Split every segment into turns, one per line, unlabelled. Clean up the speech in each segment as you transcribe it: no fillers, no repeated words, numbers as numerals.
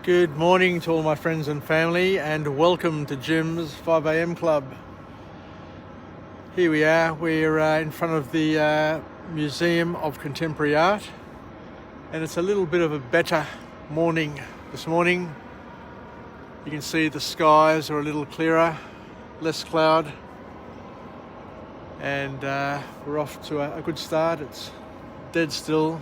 Good morning to all my friends and family, and welcome to Jim's 5 a.m. Club. Here we are, we're in front of the Museum of Contemporary Art, and it's a little bit of a better morning this morning. You can see the skies are a little clearer, less cloud, and we're off to a good start. It's dead still,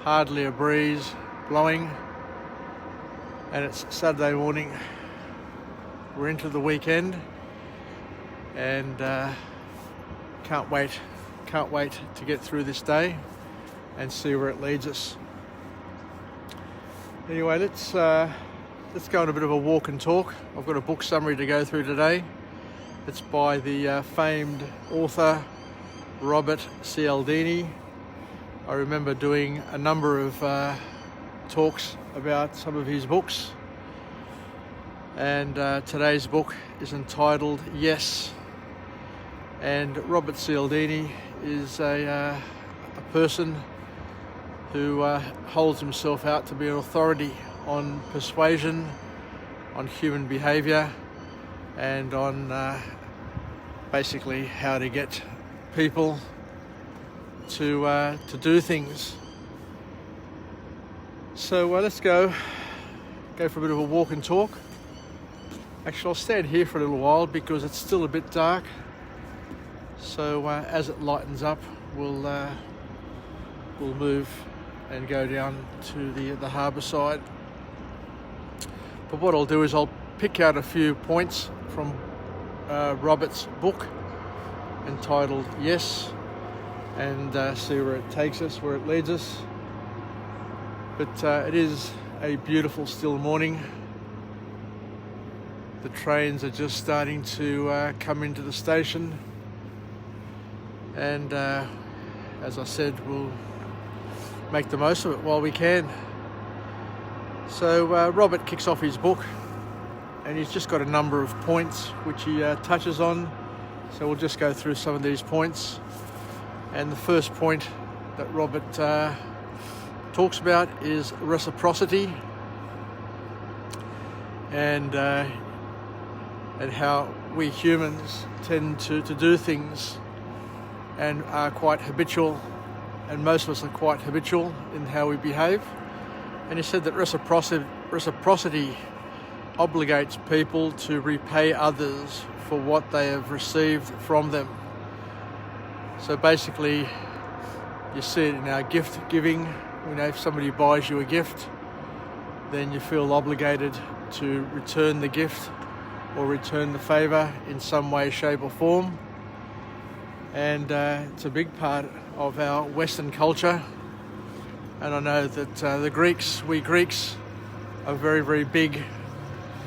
hardly a breeze blowing. And it's Saturday morning. We're into the weekend, and can't wait to get through this day and see where it leads us. Anyway, let's go on a bit of a walk and talk. I've got a book summary to go through today. It's by the famed author Robert Cialdini. I remember doing a number of talks about some of his books, and today's book is entitled Yes. And Robert Cialdini is a person who holds himself out to be an authority on persuasion, on human behaviour, and on basically how to get people to do things. So let's go for a bit of a walk and talk. Actually, I'll stand here for a little while because it's still a bit dark. So as it lightens up, we'll move and go down to the harbour side. But what I'll do is I'll pick out a few points from Robert's book entitled Yes, and see where it takes us, where it leads us. But it is a beautiful still morning. The trains are just starting to come into the station, and as I said, we'll make the most of it while we can. So Robert kicks off his book, and he's just got a number of points which he touches on. So we'll just go through some of these points. And the first point that Robert talks about is reciprocity, and how we humans tend to do things and are quite habitual, and most of us are quite habitual in how we behave. And he said that reciprocity obligates people to repay others for what they have received from them. So basically, you see it in our gift giving. If somebody buys you a gift, then you feel obligated to return the gift or return the favour in some way, shape or form. And it's a big part of our Western culture. And I know that we Greeks are very, very big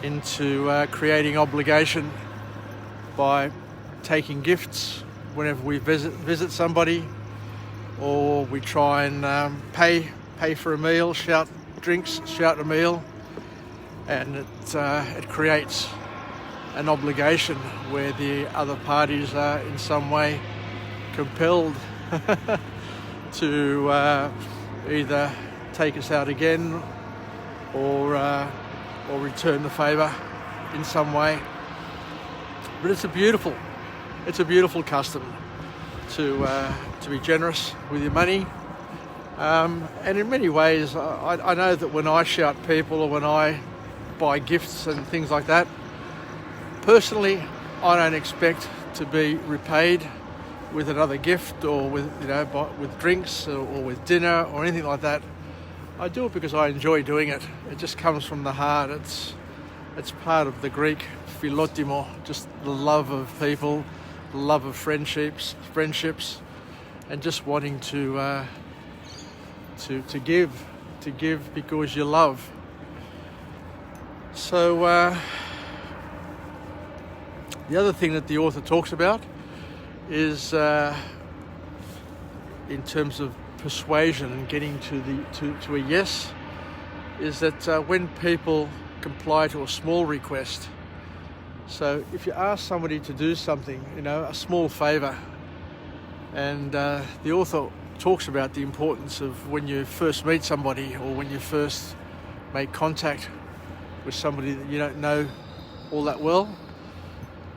into creating obligation by taking gifts whenever we visit somebody, or we try and pay for a meal, shout drinks, shout a meal, and it creates an obligation where the other parties are in some way compelled to either take us out again or return the favour in some way. But it's a beautiful custom to be generous with your money, and in many ways I know that when I shout people or when I buy gifts and things like that, personally I don't expect to be repaid with another gift or with drinks or with dinner or anything like that. I do it because I enjoy doing it. It just comes from the heart. It's part of the Greek philotimo, just the love of people, the love of friendships, and just wanting to give because you love. So the other thing that the author talks about is in terms of persuasion and getting to a yes, is that when people comply to a small request. So if you ask somebody to do something, a small favour, and the author talks about the importance of when you first meet somebody or when you first make contact with somebody that you don't know all that well,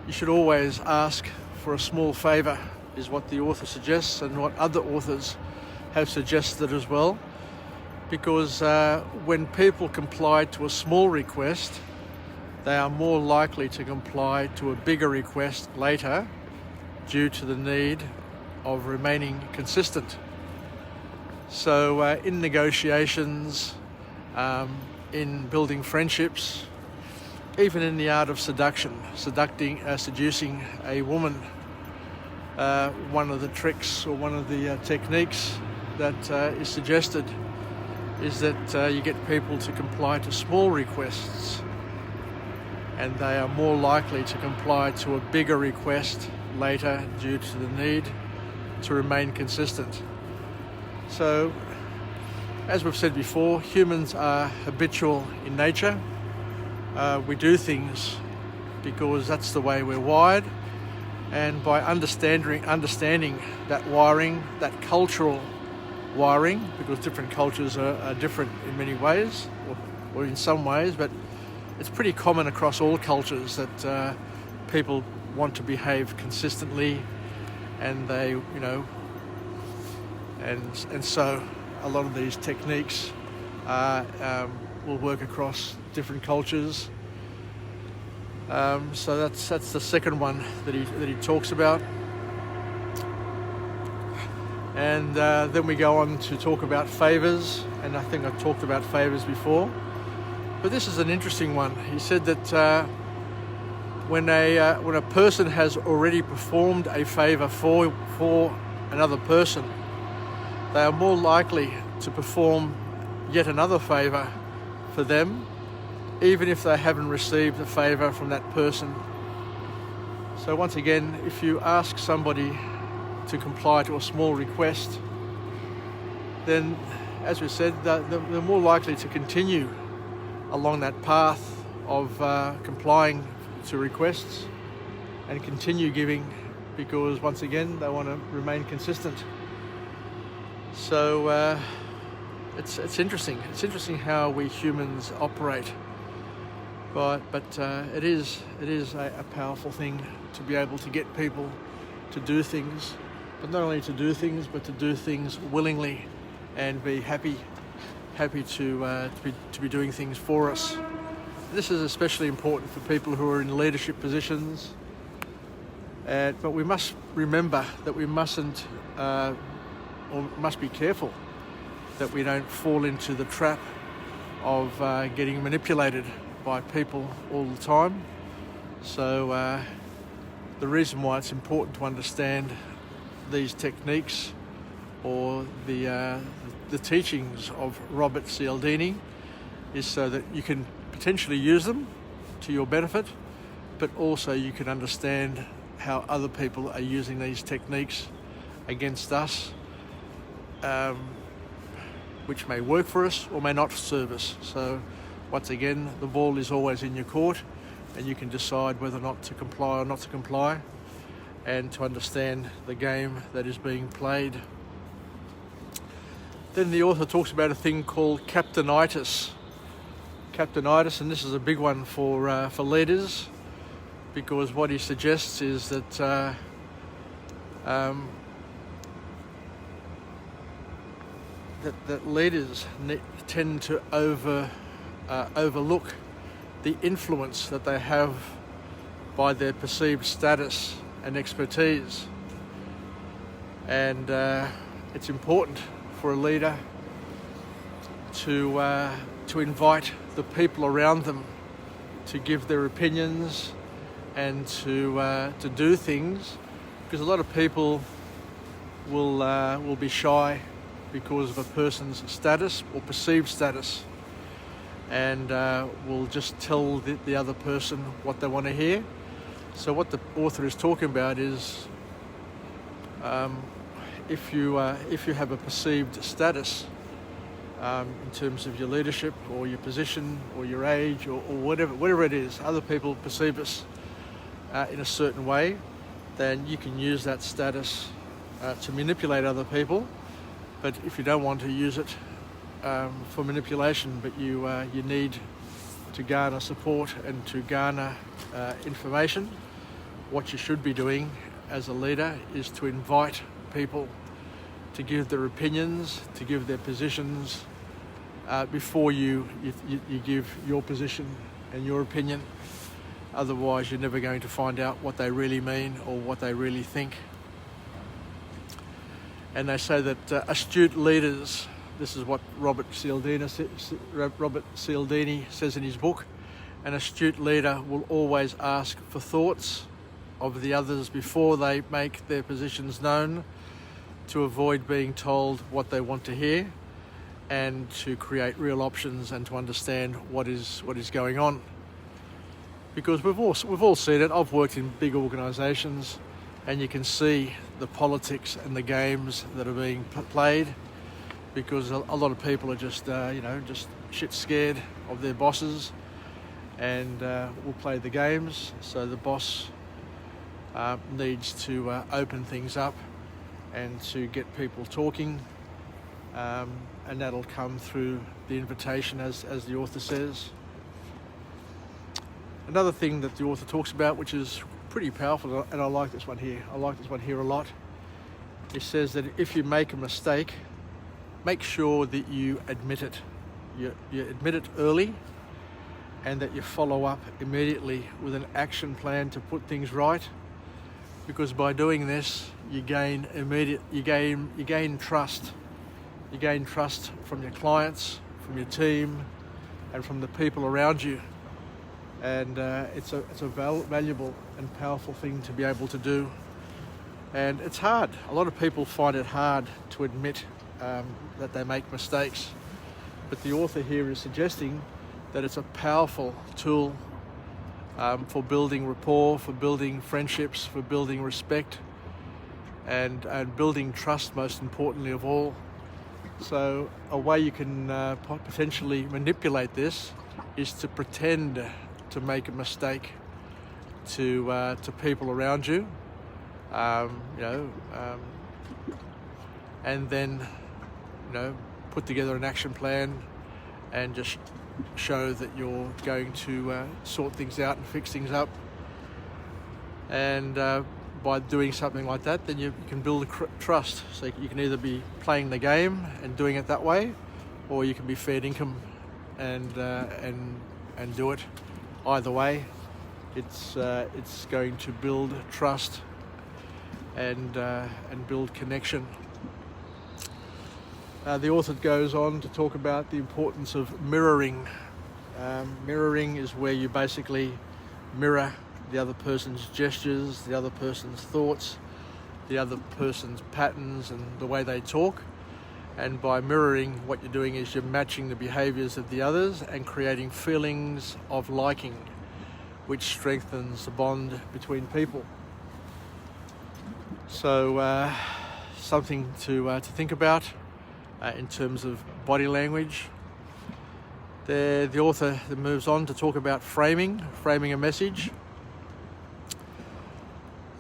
you should always ask for a small favour, is what the author suggests and what other authors have suggested as well. Because when people comply to a small request, they are more likely to comply to a bigger request later due to the need of remaining consistent. So in negotiations, in building friendships, even in the art of seduction, seducing a woman, one of the tricks or one of the techniques that is suggested is that you get people to comply to small requests, and they are more likely to comply to a bigger request later due to the need to remain consistent. So, as we've said before, humans are habitual in nature. We do things because that's the way we're wired, and by understanding that wiring, that cultural wiring, because different cultures are different in many ways, or in some ways, but it's pretty common across all cultures that people want to behave consistently, and they, and so a lot of these techniques will work across different cultures. So that's the second one that he talks about. And then we go on to talk about favours, and I think I've talked about favours before, but this is an interesting one. He said that when a person has already performed a favour for another person, they are more likely to perform yet another favour for them, even if they haven't received a favour from that person. So once again, if you ask somebody to comply to a small request, then, as we said, they're more likely to continue along that path of complying to requests and continue giving, because once again they want to remain consistent. So it's interesting. It's interesting how we humans operate, but it is a powerful thing to be able to get people to do things. But not only to do things, but to do things willingly and be happy to be doing things for us. This is especially important for people who are in leadership positions. But we must remember that we must be careful that we don't fall into the trap of getting manipulated by people all the time. So the reason why it's important to understand these techniques or the teachings of Robert Cialdini is so that you can potentially use them to your benefit, but also you can understand how other people are using these techniques against us, which may work for us or may not serve us. So once again, the ball is always in your court, and you can decide whether or not to comply or not to comply, and to understand the game that is being played. Then the author talks about a thing called captainitis. Captainitis, and this is a big one for leaders, because what he suggests is that that leaders tend to overlook the influence that they have by their perceived status and expertise, and it's important for a leader to invite the people around them to give their opinions and to do things, because a lot of people will be shy because of a person's status or perceived status, and will just tell the other person what they want to hear. So what the author is talking about is if you have a perceived status in terms of your leadership or your position or your age or whatever it is, other people perceive us in a certain way, then you can use that status to manipulate other people. But if you don't want to use it for manipulation, but you need garner support and to garner information. What you should be doing as a leader is to invite people to give their opinions, to give their positions before you give your position and your opinion. Otherwise, you're never going to find out what they really mean or what they really think. And they say that astute leaders, this is what Robert Cialdini says in his book, an astute leader will always ask for thoughts of the others before they make their positions known, to avoid being told what they want to hear, and to create real options and to understand what is going on. Because we've all seen it. I've worked in big organisations, and you can see the politics and the games that are being played, because a lot of people are just shit scared of their bosses, and will play the games. So the boss needs to open things up and to get people talking, and that'll come through the invitation, as the author says. Another thing that the author talks about, which is pretty powerful, and I like this one here. I like this one here a lot. He says that if you make a mistake, make sure that you admit it. You admit it early, and that you follow up immediately with an action plan to put things right. Because by doing this, you gain trust. You gain trust from your clients, from your team, and from the people around you. And it's a valuable and powerful thing to be able to do. And it's hard. A lot of people find it hard to admit that they make mistakes. But the author here is suggesting that it's a powerful tool for building rapport, for building friendships, for building respect, and building trust, most importantly of all. So a way you can potentially manipulate this is to pretend to make a mistake to people around you, and then put together an action plan and just show that you're going to sort things out and fix things up. And by doing something like that, then you can build trust. So you can either be playing the game and doing it that way, or you can be fair income and do it. Either way, it's going to build trust and build connection. The author goes on to talk about the importance of mirroring. Mirroring is where you basically mirror the other person's gestures, the other person's thoughts, the other person's patterns and the way they talk. And by mirroring, what you're doing is you're matching the behaviours of the others and creating feelings of liking, which strengthens the bond between people. So something to think about in terms of body language. The author moves on to talk about framing a message.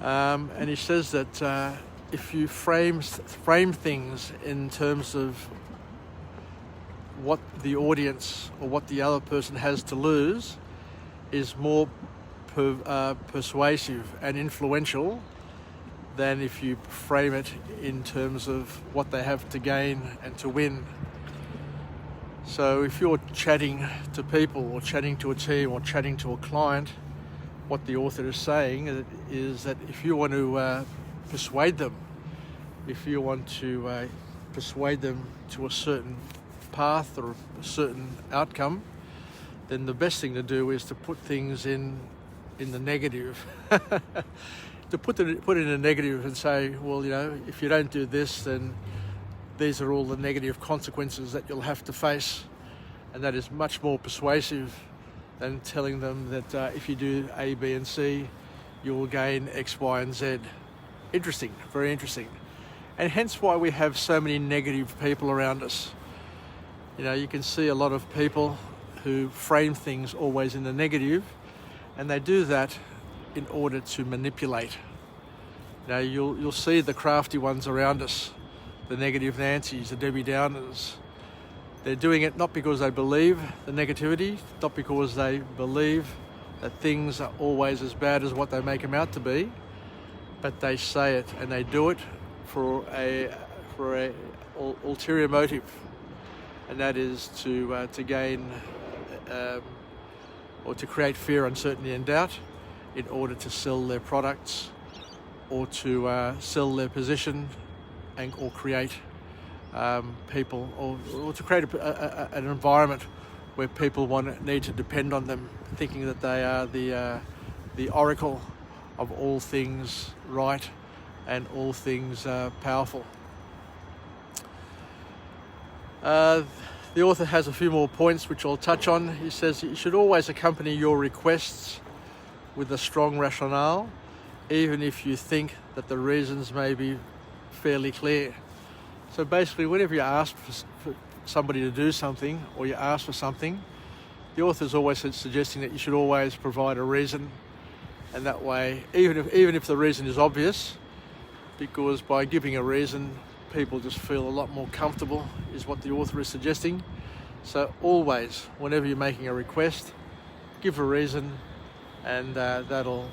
And he says that if you frame things in terms of what the audience or what the other person has to lose is more persuasive and influential than if you frame it in terms of what they have to gain and to win. So if you're chatting to people or chatting to a team or chatting to a client, what the author is saying is that if you want to persuade them, if you want to persuade them to a certain path or a certain outcome, then the best thing to do is to put things in the negative. To put it in a negative and say, well, if you don't do this, then these are all the negative consequences that you'll have to face. And that is much more persuasive than telling them that if you do A, B, and C, you will gain X, Y, and Z. Interesting, very interesting. And hence why we have so many negative people around us. You can see a lot of people who frame things always in the negative, and they do that in order to manipulate. You'll see the crafty ones around us, the negative Nancy's, the Debbie Downers, They're doing it not because they believe the negativity, not because they believe that things are always as bad as what they make them out to be, but they say it and they do it for a ulterior motive, and that is to gain or to create fear, uncertainty and doubt in order to sell their products or to sell their position or create people or to create an environment where people need to depend on them, thinking that they are the oracle of all things right and all things powerful. The author has a few more points which I'll touch on. He says you should always accompany your requests with a strong rationale, even if you think that the reasons may be fairly clear. So basically, whenever you ask for somebody to do something or you ask for something, the author is always suggesting that you should always provide a reason, and that way, even if the reason is obvious, because by giving a reason, people just feel a lot more comfortable, is what the author is suggesting. So always, whenever you're making a request, give a reason, and that'll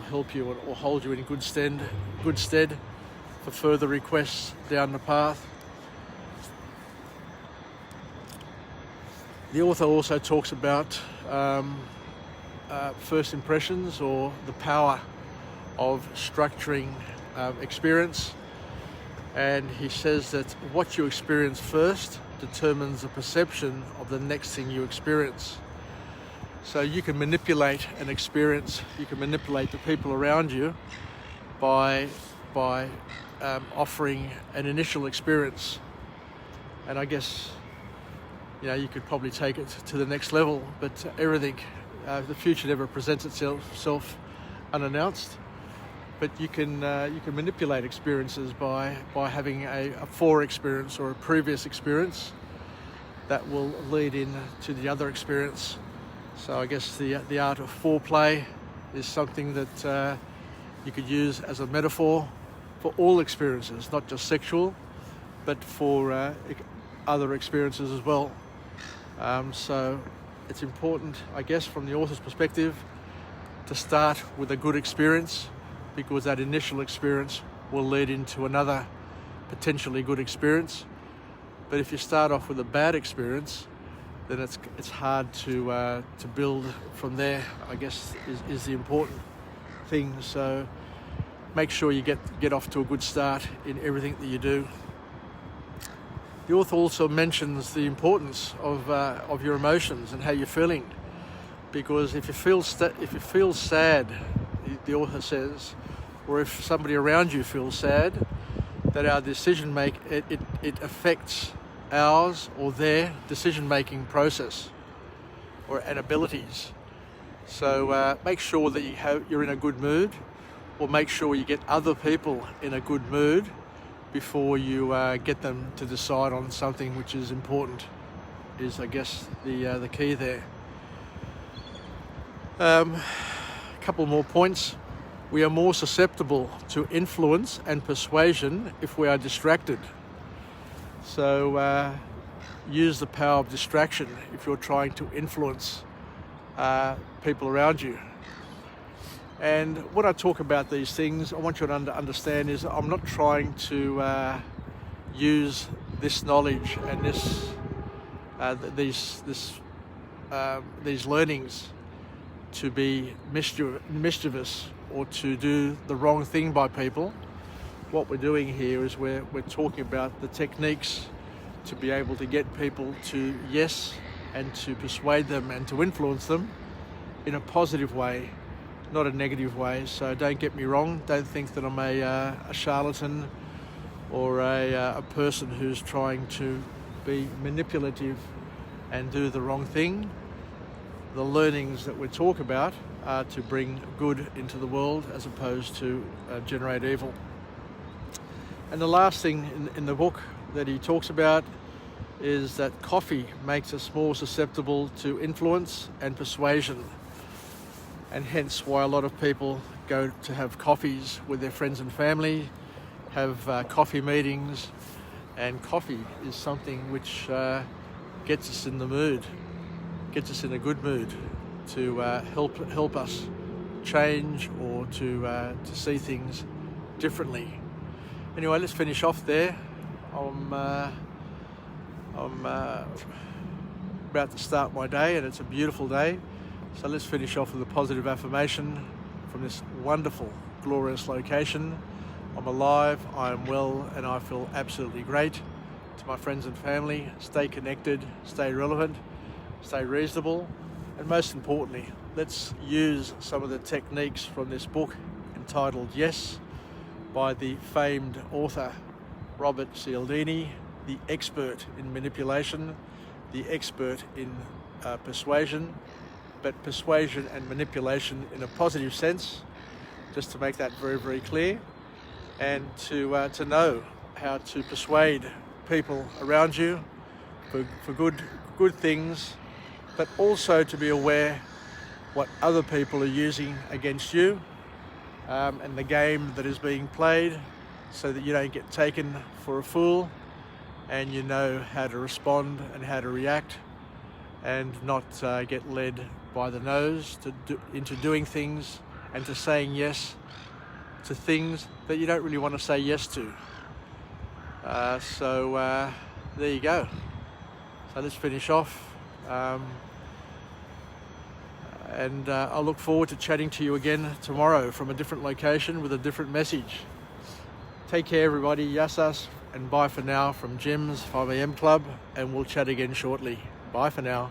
help you or hold you in good stead for further requests down the path. The author also talks about first impressions, or the power of structuring experience. And he says that what you experience first determines the perception of the next thing you experience. So you can manipulate an experience, you can manipulate the people around you by offering an initial experience. And I guess, you could probably take it to the next level, but everything, the future never presents itself unannounced. But you can manipulate experiences by having a fore experience or a previous experience that will lead in to the other experience. So I guess the art of foreplay is something that you could use as a metaphor for all experiences, not just sexual, but for other experiences as well. So it's important, I guess, from the author's perspective, to start with a good experience, because that initial experience will lead into another potentially good experience. But if you start off with a bad experience, then it's hard to build from there, I guess, is the important thing. So make sure you get off to a good start in everything that you do. The author also mentions the importance of your emotions and how you're feeling, because if you feel sad, the author says, or if somebody around you feels sad, that our decision it affects ours or their decision-making process and abilities. So make sure that you're in a good mood, or make sure you get other people in a good mood before you get them to decide on something which is important, is, I guess, the key there. A couple more points. We are more susceptible to influence and persuasion if we are distracted. So use the power of distraction if you're trying to influence people around you. And when I talk about these things, I want you to understand is I'm not trying to use this knowledge and these learnings to be mischievous or to do the wrong thing by people. What we're doing here is we're talking about the techniques to be able to get people to yes, and to persuade them and to influence them in a positive way, not a negative way. So don't get me wrong, don't think that I'm a charlatan or a person who's trying to be manipulative and do the wrong thing. The learnings that we talk about are to bring good into the world as opposed to generate evil. And the last thing in the book that he talks about is that coffee makes us more susceptible to influence and persuasion, and hence why a lot of people go to have coffees with their friends and family, have coffee meetings, and coffee is something which gets us in the mood, gets us in a good mood to help us change or to see things differently. Anyway, let's finish off there. I'm about to start my day, and it's a beautiful day. So let's finish off with a positive affirmation from this wonderful, glorious location. I'm alive, I am well, and I feel absolutely great. To my friends and family, stay connected, stay relevant, stay reasonable, and most importantly, let's use some of the techniques from this book entitled Yes by the famed author Robert Cialdini, the expert in manipulation, the expert in persuasion, but persuasion and manipulation in a positive sense, just to make that very, very clear, and to know how to persuade people around you for good things, but also to be aware what other people are using against you, and the game that is being played, so that you don't get taken for a fool, and you know how to respond and how to react, and not get led by the nose into doing things and to saying yes to things that you don't really want to say yes to. So there you go. So let's finish off. And I'll look forward to chatting to you again tomorrow from a different location with a different message. Take care, everybody. Yassas, and bye for now from Jim's 5am Club, and we'll chat again shortly. Bye for now.